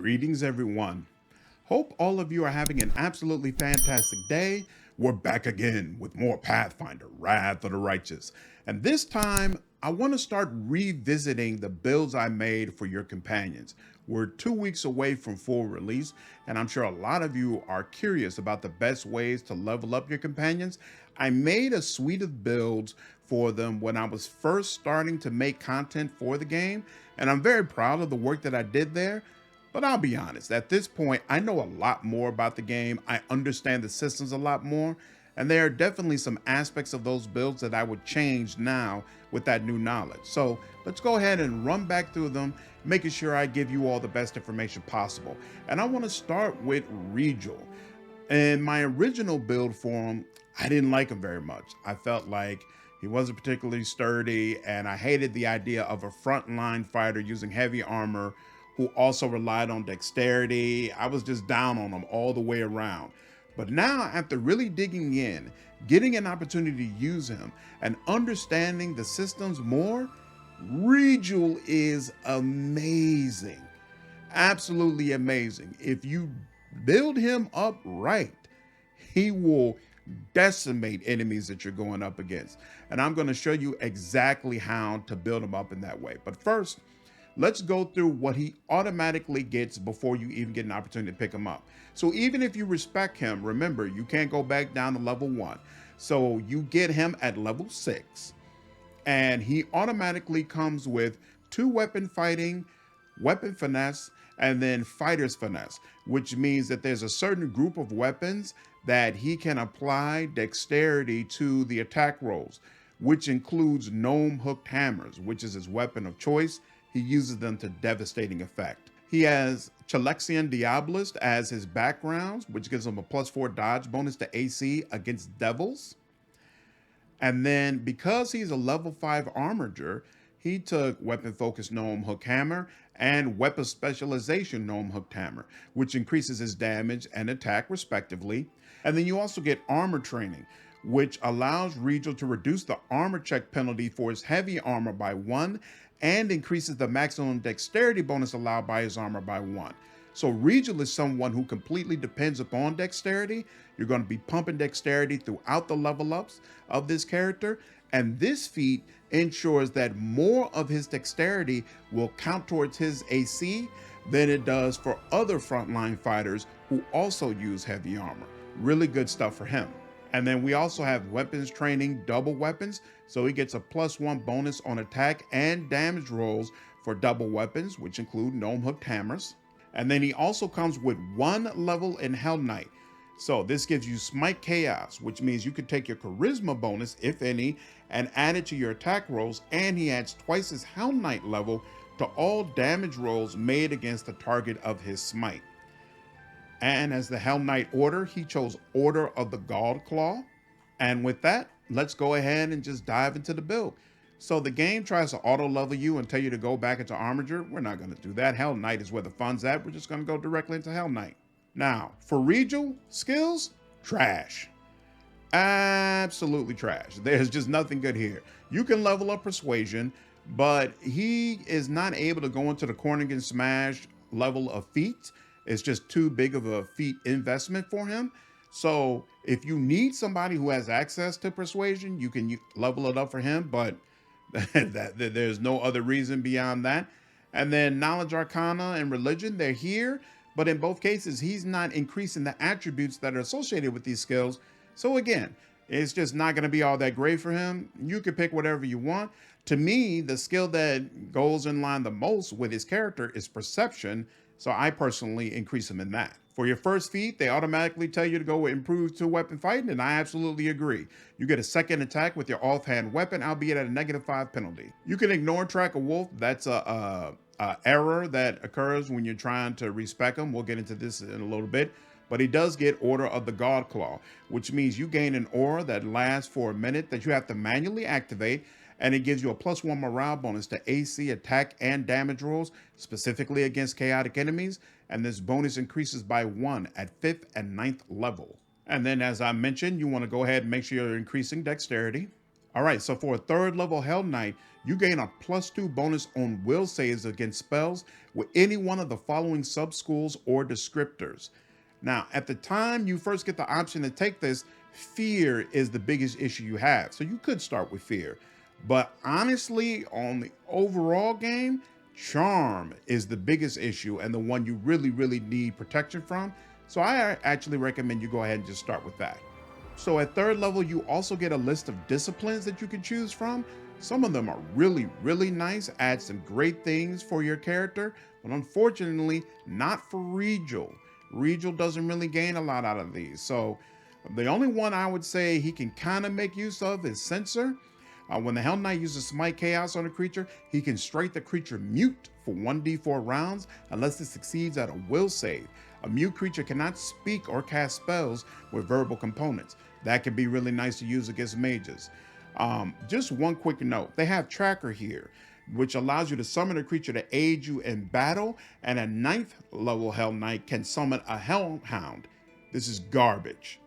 Greetings everyone. Hope all of you are having an absolutely fantastic day. We're back again with more Pathfinder, Wrath of the Righteous. And this time, I want to start revisiting the builds I made for your companions. We're 2 weeks away from full release, and I'm sure a lot of you are curious about the best ways to level up your companions. I made a suite of builds for them when I was first starting to make content for the game, and I'm very proud of the work that I did there. But I'll be honest, at this point, I know a lot more about the game. I understand the systems a lot more, and there are definitely some aspects of those builds that I would change now with that new knowledge. So let's go ahead and run back through them, making sure I give you all the best information possible. And I want to start with Regill. In my original build for him, I didn't like him very much. I felt like he wasn't particularly sturdy, and I hated the idea of a frontline fighter using heavy armor who also relied on dexterity. I was just down on him all the way around. But now, after really digging in, getting an opportunity to use him, and understanding the systems more, Regill is amazing. Absolutely amazing. If you build him up right, he will decimate enemies that you're going up against. And I'm going to show you exactly how to build him up in that way. But first, let's go through what he automatically gets before you even get an opportunity to pick him up. So even if you respect him, remember, you can't go back down to level 1. So you get him at level 6, and he automatically comes with 2 weapon fighting, weapon finesse, and then fighter's finesse, which means that there's a certain group of weapons that he can apply dexterity to the attack rolls, which includes gnome hooked hammers, which is his weapon of choice. He uses them to devastating effect. He has Chalexian Diabolist as his backgrounds, which gives him a +4 dodge bonus to AC against devils. And then because he's a level 5 armorer, he took weapon focused gnome hook hammer and weapon specialization gnome hooked hammer, which increases his damage and attack respectively. And then you also get armor training, which allows Regill to reduce the armor check penalty for his heavy armor by 1 and increases the maximum dexterity bonus allowed by his armor by 1. So Regill is someone who completely depends upon dexterity. You're going to be pumping dexterity throughout the level ups of this character, and this feat ensures that more of his dexterity will count towards his AC than it does for other frontline fighters who also use heavy armor. Really good stuff for him. And then we also have weapons training, double weapons. So he gets a +1 bonus on attack and damage rolls for double weapons, which include gnome hooked hammers. And then he also comes with 1 level in Hellknight. So this gives you Smite Chaos, which means you could take your charisma bonus, if any, and add it to your attack rolls. And he adds twice his Hellknight level to all damage rolls made against the target of his smite. And as the Hellknight order, he chose Order of the God Claw. And with that, let's go ahead and just dive into the build. So the game tries to auto level you and tell you to go back into Armiger. We're not going to do that. Hellknight is where the fun's at. We're just going to go directly into Hellknight. Now, for Regill, skills, trash. Absolutely trash. There's just nothing good here. You can level up Persuasion, but he is not able to go into the Cornigan Smash level of feat. It's just too big of a feat investment for him. So if you need somebody who has access to Persuasion, you can level it up for him, but there's no other reason beyond that. And then Knowledge Arcana and Religion, they're here, but in both cases, he's not increasing the attributes that are associated with these skills. So again, it's just not going to be all that great for him. You can pick whatever you want. To me, the skill that goes in line the most with his character is Perception. So I personally increase him in that. For your first feat, they automatically tell you to go improve to weapon fighting, and I absolutely agree. You get a second attack with your offhand weapon, albeit at a -5 penalty. You can ignore Track a Wolf. That's a error that occurs when you're trying to respec him. We'll get into this in a little bit. But he does get Order of the God Claw, which means you gain an aura that lasts for a minute that you have to manually activate, and it gives you a +1 morale bonus to AC, attack, and damage rolls, specifically against chaotic enemies, and this bonus increases by 1 at 5th and 9th level. And then, as I mentioned, you want to go ahead and make sure you're increasing dexterity. All right, so for a 3rd level Hellknight, you gain a +2 bonus on will saves against spells with any one of the following sub-schools or descriptors. Now, at the time you first get the option to take this, fear is the biggest issue you have. So you could start with fear. But honestly, on the overall game, charm is the biggest issue and the one you really, really need protection from. So I actually recommend you go ahead and just start with that. So at 3rd level, you also get a list of disciplines that you can choose from. Some of them are really, really nice, add some great things for your character, but unfortunately, not for Regill. Regill doesn't really gain a lot out of these. So the only one I would say he can kind of make use of is Censor. When the Hellknight uses Smite Chaos on a creature, he can strike the creature mute for 1d4 rounds unless it succeeds at a will save. A mute creature cannot speak or cast spells with verbal components. That can be really nice to use against mages. Just one quick note, they have Tracker here, which allows you to summon a creature to aid you in battle, and a 9th level Hellknight can summon a Hellhound. This is garbage.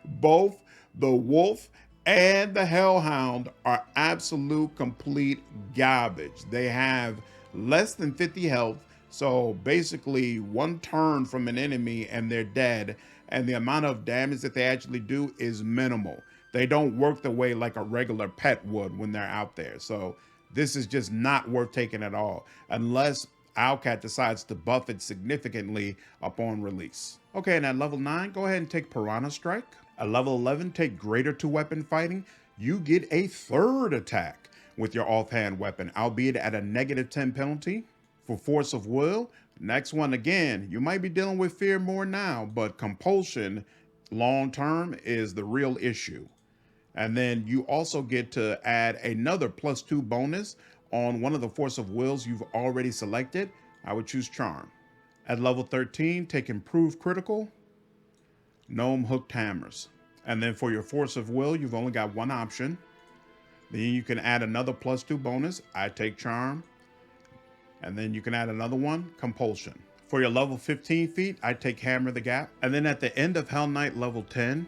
Both the Wolf and the Hellhound are absolute complete garbage. They have less than 50 health, so basically 1 turn from an enemy and they're dead, and the amount of damage that they actually do is minimal. They don't work the way like a regular pet would when they're out there. So this is just not worth taking at all, unless Owlcat decides to buff it significantly upon release. Okay, and at level 9, go ahead and take Piranha Strike. At level 11, take Greater 2-Weapon Fighting. You get a 3rd attack with your offhand weapon, albeit at a -10 penalty. For Force of Will, next one again, you might be dealing with fear more now, but compulsion long term is the real issue. And then you also get to add another +2 bonus on one of the Force of Wills you've already selected. I would choose Charm. At level 13, take Improved Critical, Gnome Hooked Hammers. And then for your Force of Will, you've only got 1 option. Then you can add another +2 bonus. I take Charm. And then you can add another one, Compulsion. For your level 15 feat, I take Hammer the Gap. And then at the end of Hellknight level 10,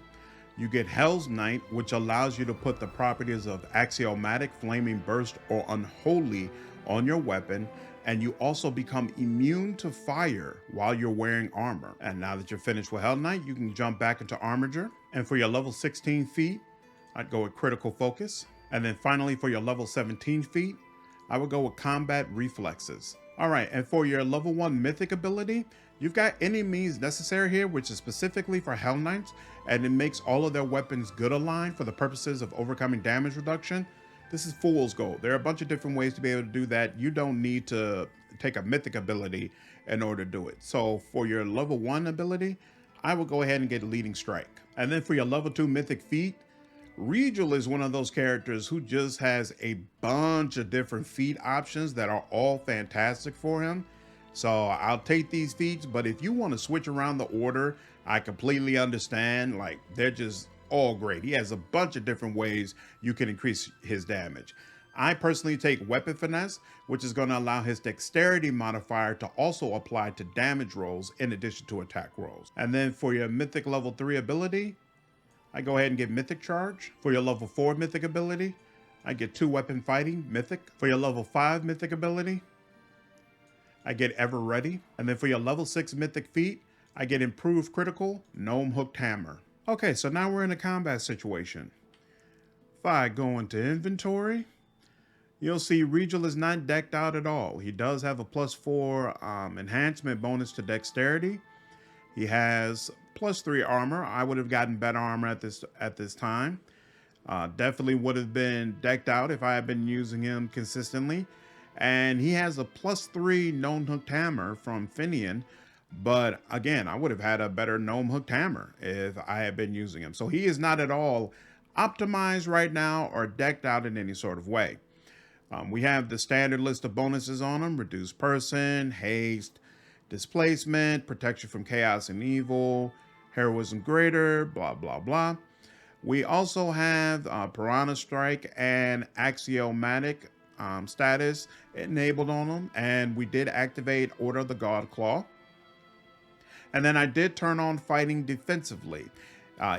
you get Hell's Knight, which allows you to put the properties of Axiomatic, Flaming Burst, or Unholy on your weapon. And you also become immune to fire while you're wearing armor. And now that you're finished with Hellknight, you can jump back into Armiger. And for your level 16 feat, I'd go with Critical Focus. And then finally for your level 17 feat, I would go with Combat Reflexes. All right, and for your level 1 Mythic ability, you've got Any Means Necessary here, which is specifically for Hellknights, and it makes all of their weapons good aligned for the purposes of overcoming damage reduction. This is fool's gold. There are a bunch of different ways to be able to do that. You don't need to take a Mythic ability in order to do it. So for your level 1 ability, I will go ahead and get Leading Strike. And then for your level 2 Mythic feat, Regill is one of those characters who just has a bunch of different feat options that are all fantastic for him. So I'll take these feats, but if you want to switch around the order, I completely understand. Like, they're just all great. He has a bunch of different ways you can increase his damage. I personally take Weapon Finesse, which is going to allow his dexterity modifier to also apply to damage rolls in addition to attack rolls. And then for your Mythic level 3 ability, I go ahead and get Mythic Charge. For your level 4 Mythic ability, I get 2-Weapon Fighting, Mythic. For your level 5 Mythic ability, I get Ever Ready. And then for your level 6 Mythic feat, I get Improved Critical, Gnome Hooked Hammer. Okay, so now we're in a combat situation. If I go into inventory, you'll see Regill is not decked out at all. He does have a +4 enhancement bonus to dexterity. He has +3 armor. I would have gotten better armor at this time. Definitely would have been decked out if I had been using him consistently. And he has a +3 Gnome Hooked Hammer from Finian. But again, I would have had a better Gnome Hooked Hammer if I had been using him. So he is not at all optimized right now or decked out in any sort of way. We have the standard list of bonuses on him: Reduced Person, Haste, Displacement, Protection from Chaos and Evil, Heroism Greater, blah, blah, blah. We also have Piranha Strike and Axiomatic status enabled on them. And we did activate Order of the God Claw. And then I did turn on Fighting Defensively,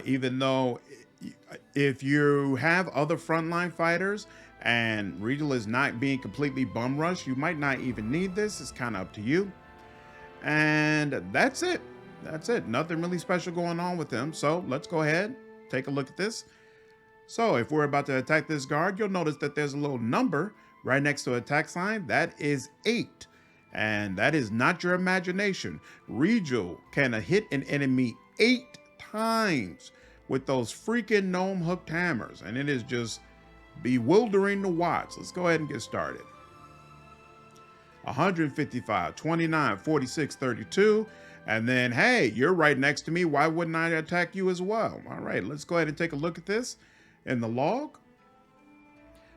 even though if you have other frontline fighters and Regill is not being completely bum rushed, you might not even need this. It's kind of up to you. And that's it. That's it. Nothing really special going on with him. So let's go ahead, take a look at this. So if we're about to attack this guard, you'll notice that there's a little number right next to attack sign. That is 8. And that is not your imagination. Regill can hit an enemy 8 times with those freaking gnome hooked hammers. And it is just bewildering to watch. Let's go ahead and get started. 155, 29, 46, 32. And then, hey, you're right next to me. Why wouldn't I attack you as well? All right, let's go ahead and take a look at this in the log.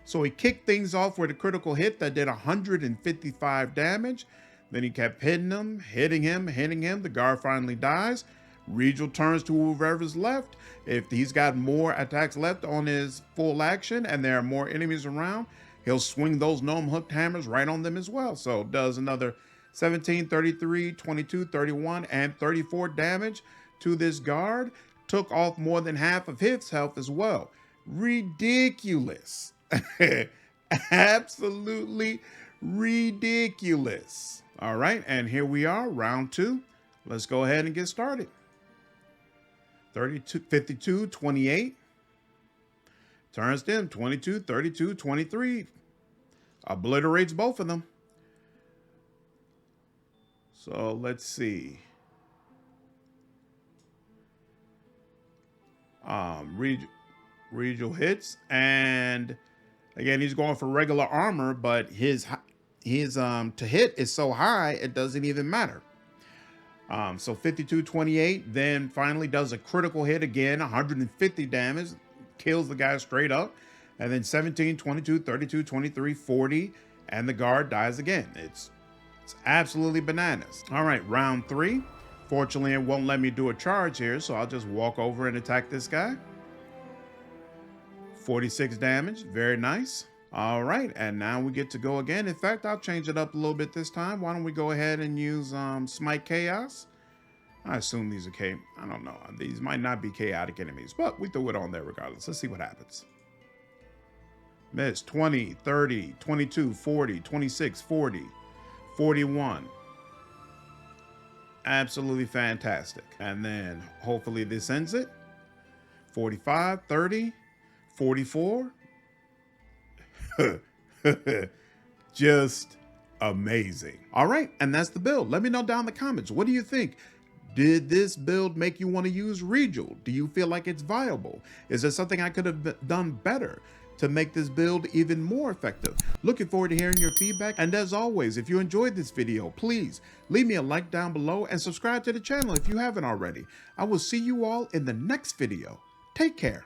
So he kicked things off with a critical hit that did 155 damage. Then he kept hitting him, hitting him. The guard finally dies. Regill turns to whoever's left. If he's got more attacks left on his full action and there are more enemies around, he'll swing those gnome hooked hammers right on them as well. So does another 17, 33, 22, 31, and 34 damage to this guard. Took off more than half of his health as well. Ridiculous. Absolutely ridiculous. All right, and here we are, round 2. Let's go ahead and get started. 32, 52, 28. Turns them 22, 32, 23. Obliterates both of them. So let's see. Regill hits, and again he's going for regular armor, but his to hit is so high it doesn't even matter. So 52, 28, then finally does a critical hit again, 150 damage, kills the guy straight up, and then 17, 22, 32, 23, 40, and the guard dies again. It's absolutely bananas. All right, round 3. Fortunately, it won't let me do a charge here, so I'll just walk over and attack this guy. 46 damage, very nice. All right, and now we get to go again. In fact, I'll change it up a little bit this time. Why don't we go ahead and use Smite Chaos? I assume these are I don't know. These might not be chaotic enemies, but we threw it on there regardless. Let's see what happens. Miss 20, 30, 22, 40, 26, 40, 41. Absolutely fantastic. And then hopefully this ends it. 45, 30, 44. Just amazing. All right, and that's the build. Let me know down in the comments. What do you think? Did this build make you want to use Regill? Do you feel like it's viable? Is there something I could have done better to make this build even more effective? Looking forward to hearing your feedback. And as always, if you enjoyed this video, please leave me a like down below and subscribe to the channel if you haven't already. I will see you all in the next video. Take care.